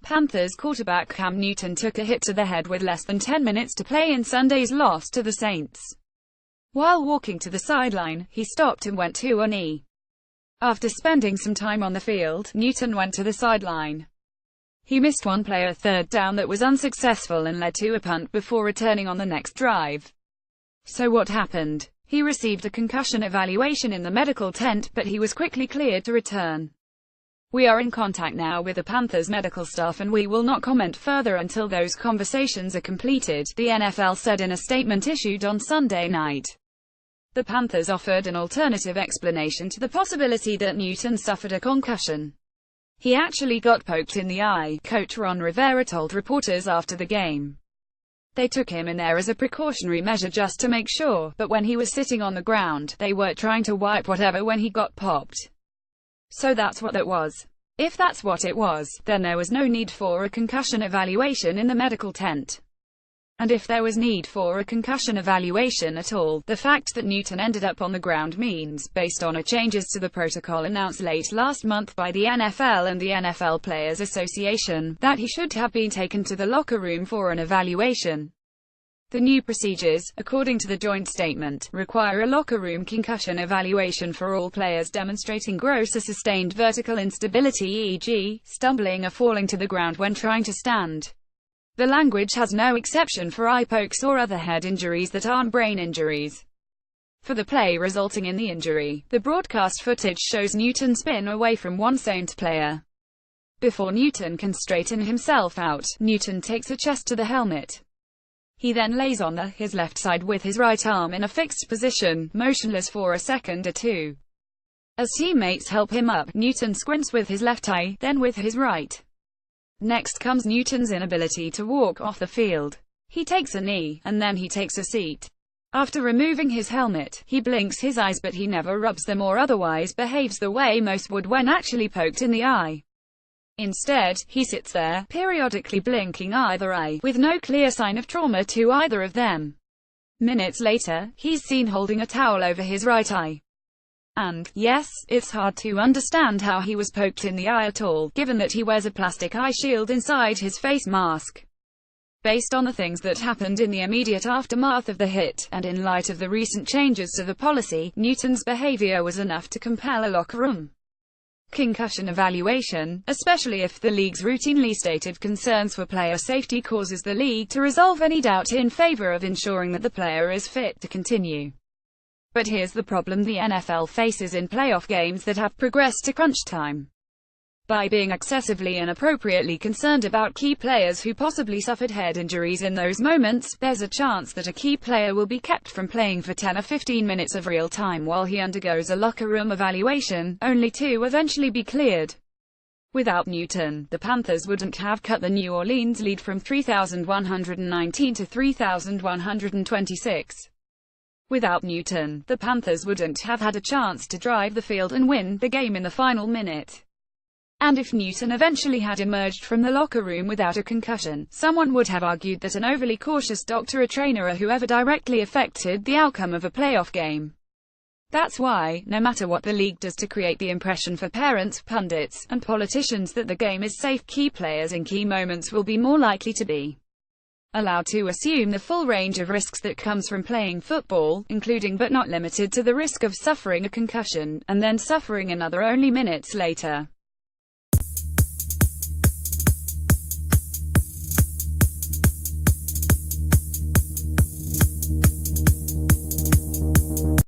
Panthers quarterback Cam Newton took a hit to the head with less than 10 minutes to play in Sunday's loss to the Saints. While walking to the sideline, he stopped and went to a knee. After spending some time on the field, Newton went to the sideline. He missed one play, a third down that was unsuccessful and led to a punt before returning on the next drive. So what happened? He received a concussion evaluation in the medical tent, but he was quickly cleared to return. We are in contact now with the Panthers medical staff and we will not comment further until those conversations are completed, the NFL said in a statement issued on Sunday night. The Panthers offered an alternative explanation to the possibility that Newton suffered a concussion. He actually got poked in the eye, Coach Ron Rivera told reporters after the game. They took him in there as a precautionary measure just to make sure, but when he was sitting on the ground, they were trying to wipe whatever when he got popped. So that's what that was. If that's what it was, then there was no need for a concussion evaluation in the medical tent. And if there was need for a concussion evaluation at all, the fact that Newton ended up on the ground means, based on changes to the protocol announced late last month by the NFL and the NFL Players Association, that he should have been taken to the locker room for an evaluation. The new procedures, according to the joint statement, require a locker room concussion evaluation for all players demonstrating gross or sustained vertical instability, e.g., stumbling or falling to the ground when trying to stand. The language has no exception for eye pokes or other head injuries that aren't brain injuries. For the play resulting in the injury, the broadcast footage shows Newton spin away from one Saints player. Before Newton can straighten himself out, Newton takes a chest to the helmet. He then lays on his left side with his right arm in a fixed position, motionless for a second or two. As teammates help him up, Newton squints with his left eye, then with his right. Next comes Newton's inability to walk off the field. He takes a knee, and then he takes a seat. After removing his helmet, he blinks his eyes but he never rubs them or otherwise behaves the way most would when actually poked in the eye. Instead, he sits there, periodically blinking either eye, with no clear sign of trauma to either of them. Minutes later, he's seen holding a towel over his right eye. And, yes, it's hard to understand how he was poked in the eye at all, given that he wears a plastic eye shield inside his face mask. Based on the things that happened in the immediate aftermath of the hit, and in light of the recent changes to the policy, Newton's behavior was enough to compel a locker room concussion evaluation, especially if the league's routinely stated concerns for player safety causes the league to resolve any doubt in favor of ensuring that the player is fit to continue. But here's the problem the NFL faces in playoff games that have progressed to crunch time. By being excessively and appropriately concerned about key players who possibly suffered head injuries in those moments, there's a chance that a key player will be kept from playing for 10 or 15 minutes of real time while he undergoes a locker room evaluation, only to eventually be cleared. Without Newton, the Panthers wouldn't have cut the New Orleans lead from 3,119 to 3,126. Without Newton, the Panthers wouldn't have had a chance to drive the field and win the game in the final minute. And if Newton eventually had emerged from the locker room without a concussion, someone would have argued that an overly cautious doctor or trainer or whoever directly affected the outcome of a playoff game. That's why, no matter what the league does to create the impression for parents, pundits, and politicians that the game is safe, key players in key moments will be more likely to be allowed to assume the full range of risks that comes from playing football, including but not limited to the risk of suffering a concussion, and then suffering another only minutes later.